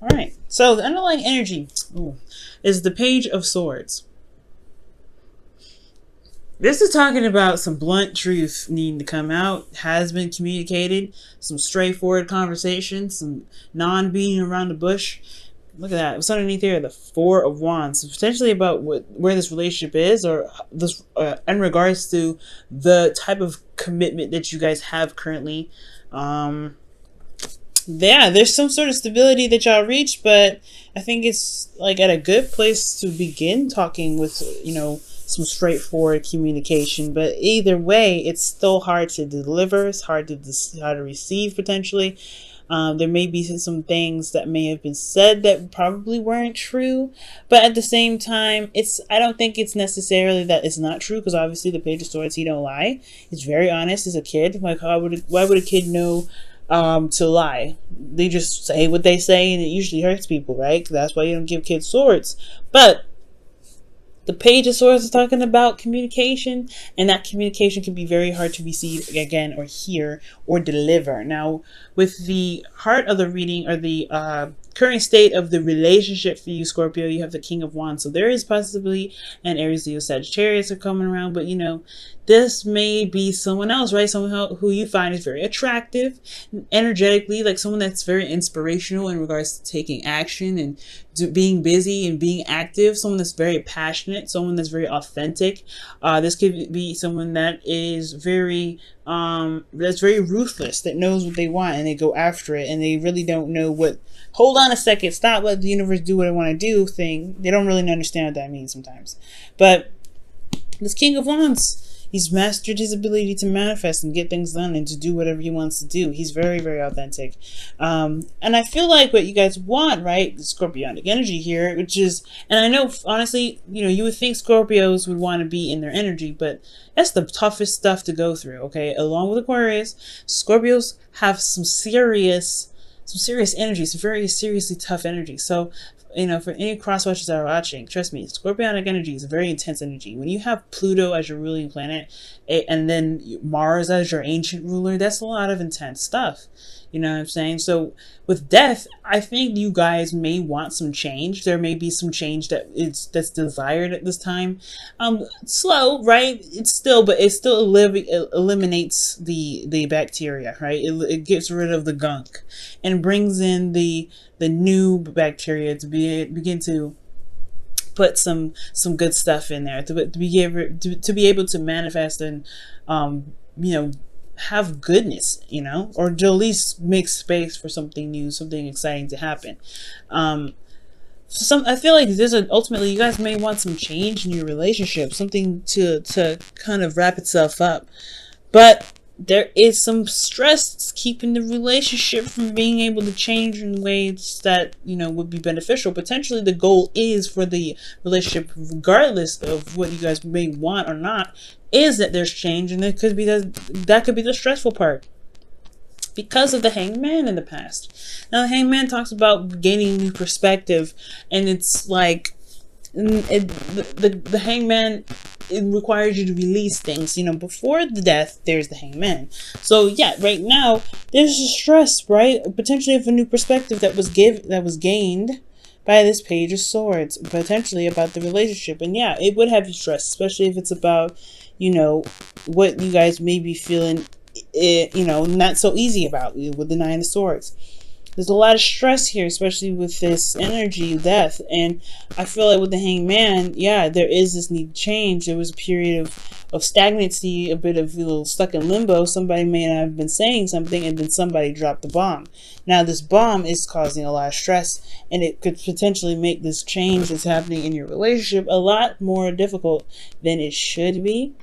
All right. So the underlying energy is the Page of Swords. This is talking about some blunt truth needing to come out, has been communicated, some straightforward conversation, some non-beating around the bush. Look at that. What's underneath here? The Four of Wands. So potentially about where this relationship is, or this in regards to the type of commitment that you guys have currently. Yeah, there's some sort of stability that y'all reach, but I think it's like at a good place to begin talking with, some straightforward communication. But either way, it's still hard to deliver. It's hard to receive potentially. There may be some things that may have been said that probably weren't true, but at the same time, I don't think it's necessarily that it's not true, because obviously the Page of Swords, he don't lie. He's very honest as a kid. Like, why would a kid know to lie? They just say what they say, and it usually hurts people, right? That's why you don't give kids swords. But the Page of Swords is talking about communication, and that communication can be very hard to receive again, or hear, or deliver. Now, with the heart of the reading, or the current state of the relationship for you, Scorpio, you have the King of Wands. So there is possibly an Aries, Leo, Sagittarius are coming around, but this may be someone else, right? Someone who you find is very attractive energetically, like someone that's very inspirational in regards to taking action and being busy and being active, someone that's very passionate, someone that's very authentic. This could be someone that is very ruthless, that knows what they want and they go after it, and they really don't know what, hold on a second, stop, let the universe do what I want to do thing. They don't really understand what that means sometimes. But this King of Wands, he's mastered his ability to manifest and get things done and to do whatever he wants to do. He's very, very authentic. And I feel like what you guys want, right? The Scorpionic energy here, which is, and I know, honestly, you would think Scorpios would want to be in their energy, but that's the toughest stuff to go through, okay? Along with Aquarius, Scorpios have some serious energy, some very seriously tough energy. So, for any cross watchers that are watching, trust me, Scorpionic energy is a very intense energy. When you have Pluto as your ruling planet, and then Mars as your ancient ruler, that's a lot of intense stuff. You know what I'm saying? So with death, I think you guys may want some change. There may be some change that's desired at this time. Slow, right? But it still eliminates the bacteria, right? It gets rid of the gunk and brings in the new bacteria to begin to put some good stuff in there to be able to manifest and have goodness, or to at least make space for something new, something exciting to happen. I feel like ultimately you guys may want some change in your relationship, something to kind of wrap itself up, but there is some stress that's keeping the relationship from being able to change in ways that would be beneficial. Potentially the goal is for the relationship, regardless of what you guys may want or not, is that there's change, and that could be the stressful part because of the Hangman in the past. Now the Hangman talks about gaining new perspective, and it's like the Hangman, it requires you to release things. Before the death, there's the Hangman. So yeah, right now there's a stress, right? Potentially of a new perspective that was gained by this Page of Swords, potentially about the relationship. And yeah, it would have you stressed, especially if it's about what you guys may be feeling not so easy about with the Nine of Swords. There's a lot of stress here, especially with this energy of death. And I feel like with the Hangman, yeah, there is this need to change. There was a period of stagnancy, a bit of stuck in limbo. Somebody may not have been saying something, and then somebody dropped the bomb. Now this bomb is causing a lot of stress, and it could potentially make this change that's happening in your relationship a lot more difficult than it should be,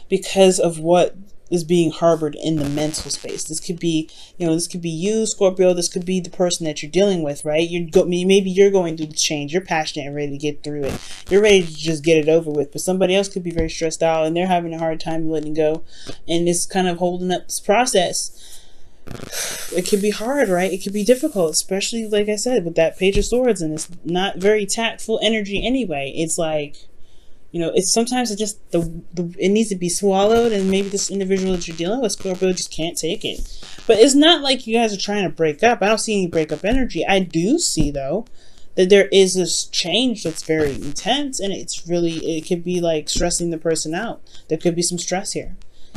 because of what is being harbored in the mental space. This could be, you, Scorpio. This could be the person that you're dealing with, right? Maybe you're going through the change. You're passionate and ready to get through it. You're ready to just get it over with. But somebody else could be very stressed out, and they're having a hard time letting go, and it's kind of holding up this process. It could be hard, right? It could be difficult, especially, like I said, with that Page of Swords, and it's not very tactful energy anyway. It's like, You know, it's sometimes it just it needs to be swallowed, and maybe this individual that you're dealing with, Scorpio, just can't take it. But it's not like you guys are trying to break up. I don't see any breakup energy. I do see, though, that there is this change that's very intense, and it could be like stressing the person out. There could be some stress here,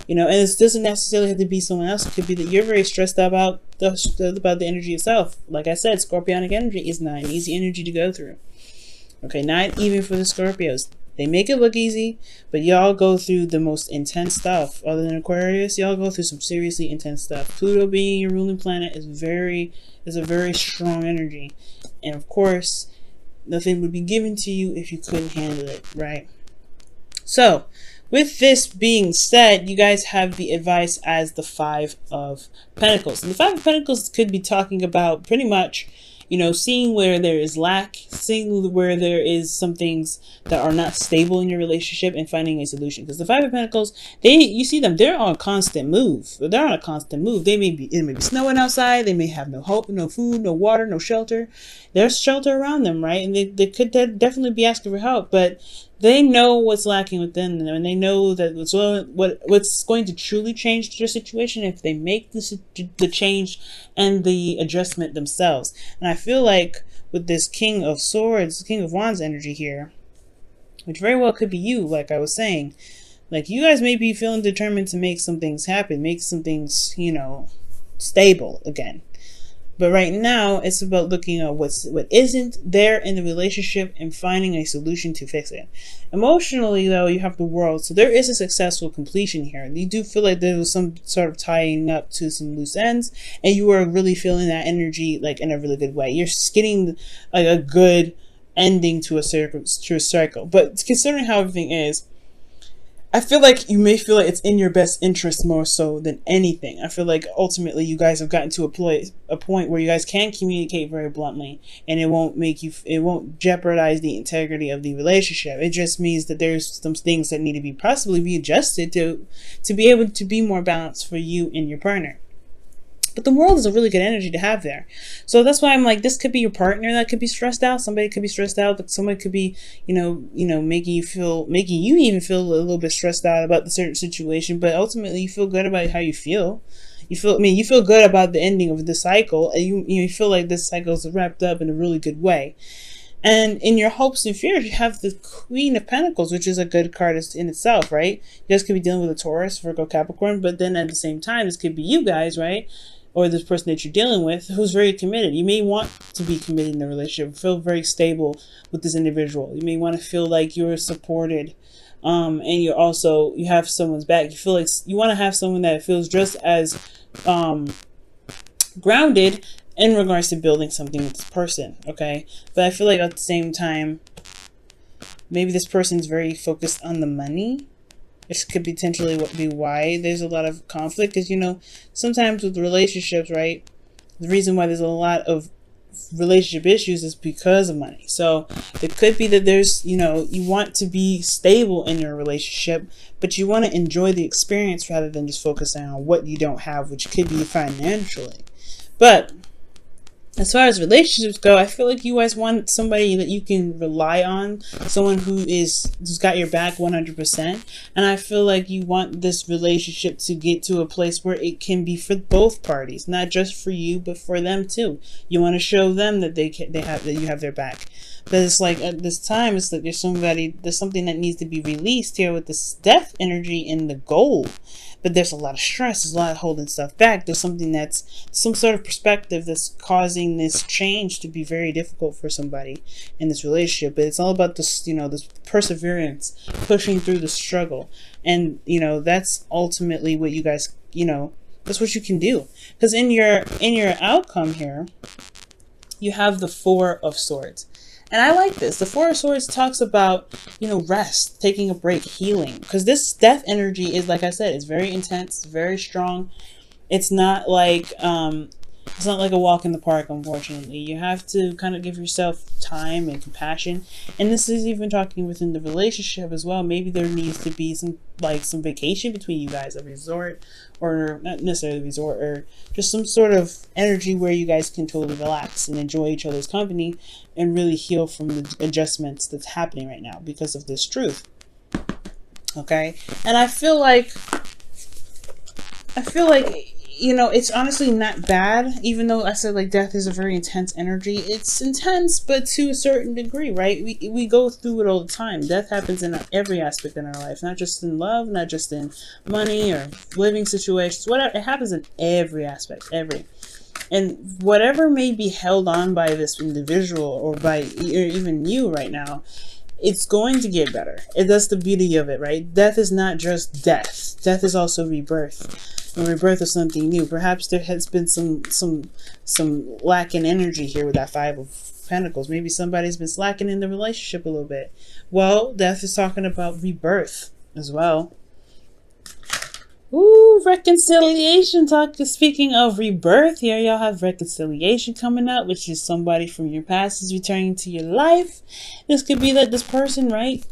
you know, and it doesn't necessarily have to be someone else. It could be that you're very stressed about the energy itself. Like I said, Scorpionic energy is not an easy energy to go through. Okay, not even for the Scorpios. They make it look easy, but y'all go through the most intense stuff. Other than Aquarius, y'all go through some seriously intense stuff. Pluto being your ruling planet is a very strong energy. And of course, nothing would be given to you if you couldn't handle it, right? So, with this being said, you guys have the advice as the Five of Pentacles. And the Five of Pentacles could be talking about pretty much, you know, seeing where there is lack, seeing where there is some things that are not stable in your relationship, and finding a solution. Because the Five of Pentacles, you see them, they're on a constant move. They're on a constant move. It may be snowing outside. They may have no hope, no food, no water, no shelter. There's shelter around them, right? And they could definitely be asking for help, but they know what's lacking within them, and they know that what's going to truly change their situation if they make the change and the adjustment themselves. And I feel like with this King of Swords, King of Wands energy here, which very well could be you, like I was saying, like you guys may be feeling determined to make some things happen, make some things, you know, stable again. But right now, it's about looking at what isn't there in the relationship and finding a solution to fix it. Emotionally, though, you have the World. So there is a successful completion here. You do feel like there was some sort of tying up to some loose ends, and you are really feeling that energy like in a really good way. You're getting like a good ending to a cycle. But considering how everything is, I feel like you may feel like it's in your best interest more so than anything. I feel like ultimately you guys have gotten to a point where you guys can communicate very bluntly, and it won't jeopardize the integrity of the relationship. It just means that there's some things that need to be possibly be adjusted to be able to be more balanced for you and your partner. But the World is a really good energy to have there. So that's why I'm like, this could be your partner that could be stressed out. Somebody could be stressed out, but somebody could be, you know, making you even feel a little bit stressed out about the certain situation. But ultimately, you feel good about how you feel. You feel good about the ending of the cycle, and you feel like this cycle is wrapped up in a really good way. And in your hopes and fears, you have the Queen of Pentacles, which is a good card in itself, right? You guys could be dealing with a Taurus, Virgo, Capricorn, but then at the same time, this could be you guys, right? Or this person that you're dealing with who's very committed. You may want to be committed in a relationship, feel very stable with this individual. You may want to feel like you're supported, and you have someone's back. You feel like you want to have someone that feels just as grounded in regards to building something with this person, okay? But I feel like at the same time, maybe this person's very focused on the money. This could potentially be why there's a lot of conflict, because, you know, sometimes with relationships, right, the reason why there's a lot of relationship issues is because of money. So it could be that there's, you know, you want to be stable in your relationship, but you want to enjoy the experience rather than just focusing on what you don't have, which could be financially. But as far as relationships go, I feel like you guys want somebody that you can rely on, someone who's got your back 100%. And I feel like you want this relationship to get to a place where it can be for both parties, not just for you, but for them too. You want to show them that that you have their back. But it's like at this time, it's like there's something that needs to be released here with this death energy in the gold. But there's a lot of stress, there's a lot of holding stuff back. There's something that's some sort of perspective that's causing this change to be very difficult for somebody in this relationship. But it's all about this, you know, this perseverance, pushing through the struggle. And, you know, that's ultimately what you guys, you know, that's what you can do. Because in your outcome here, you have the Four of Swords. And I like this. The Four of Swords talks about, you know, rest, taking a break, healing. Because this death energy is, like I said, it's very intense, it's very strong. It's not like a walk in the park, unfortunately. You have to kind of give yourself time and compassion. And this is even talking within the relationship as well. Maybe there needs to be some vacation between you guys, a resort, or not necessarily a resort, or just some sort of energy where you guys can totally relax and enjoy each other's company and really heal from the adjustments that's happening right now because of this truth. Okay. And I feel like, you know, it's honestly not bad, even though I said like death is a very intense energy. It's intense, but to a certain degree, right? We go through it all the time. Death happens in every aspect in our life, not just in love, not just in money or living situations, whatever. It happens in every aspect, every. And whatever may be held on by this individual or by or even you right now, it's going to get better. That's the beauty of it, right? Death is not just death. Death is also rebirth. And rebirth is something new. Perhaps there has been some lack in energy here with that Five of Pentacles. Maybe somebody's been slacking in the relationship a little bit. Well, death is talking about rebirth as well. Ooh, reconciliation talk. Speaking of rebirth, here y'all have reconciliation coming up, which is somebody from your past is returning to your life. This could be that this person, right?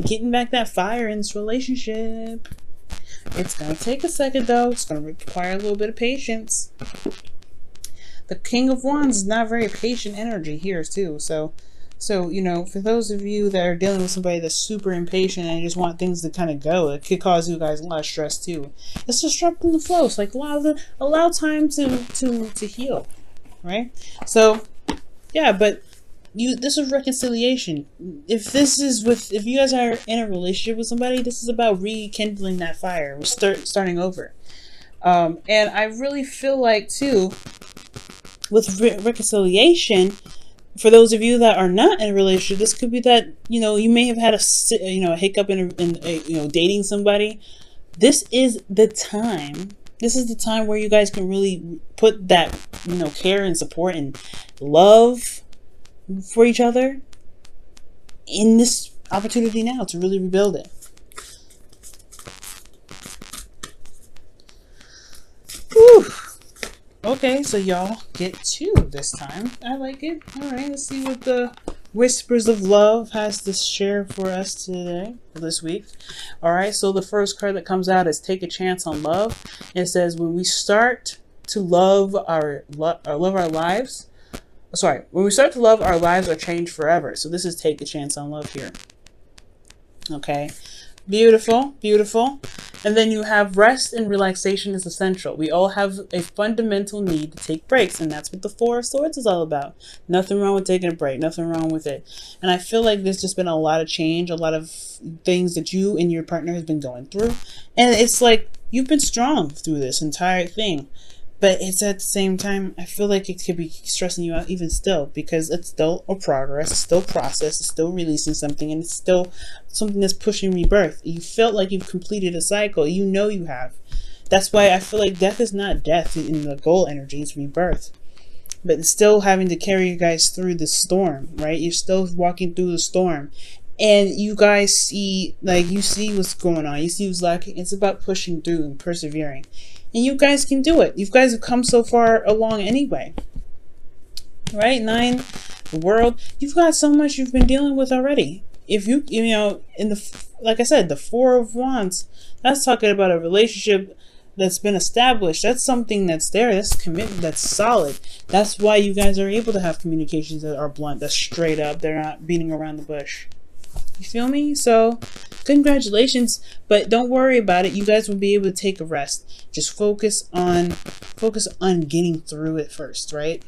Getting back that fire in this relationship. It's going to take a second though. It's going to require a little bit of patience. The King of Wands is not very patient energy here too. So, you know, for those of you that are dealing with somebody that's super impatient and just want things to kind of go, it could cause you guys a lot of stress too. It's disrupting the flow. It's like allow time to heal, right? So, yeah, but this is reconciliation. If you guys are in a relationship with somebody, this is about rekindling that fire. We're starting over. And I really feel like too, with reconciliation, for those of you that are not in a relationship, this could be that, you know, you may have had a hiccup in dating somebody. This is the time. This is the time where you guys can really put that, you know, care and support and love for each other in this opportunity now to really rebuild it. Whew. Okay, so y'all get two this time. I like it. All right, let's see what the Whispers of Love has to share for us today, this week. All right, so the first card that comes out is Take a Chance on Love. It says when we start to love our lives. Sorry, when we start to love, our lives are changed forever. So this is Take a Chance on Love here. Okay. Beautiful, beautiful. And then you have rest and relaxation is essential. We all have a fundamental need to take breaks, and that's what the Four of Swords is all about. Nothing wrong with taking a break, nothing wrong with it. And I feel like there's just been a lot of change, a lot of things that you and your partner has been going through. And it's like you've been strong through this entire thing. But it's at the same time, I feel like it could be stressing you out even still, because it's still a progress, it's still process, it's still releasing something, and it's still something that's pushing rebirth. You felt like you've completed a cycle. You know you have. That's why I feel like death is not death in the goal energy, it's rebirth. But it's still having to carry you guys through the storm, right? You're still walking through the storm. And you guys see, you see what's going on. You see what's lacking. It's about pushing through and persevering. And you guys can do it. You guys have come so far along anyway. Right? 9, the World. You've got so much you've been dealing with already. If you know, like I said, the Four of Wands, that's talking about a relationship that's been established. That's something that's there. That's commitment. That's solid. That's why you guys are able to have communications that are blunt. That's straight up. They're not beating around the bush. You feel me? So, congratulations, but don't worry about it. You guys will be able to take a rest. Just focus on getting through it first, right?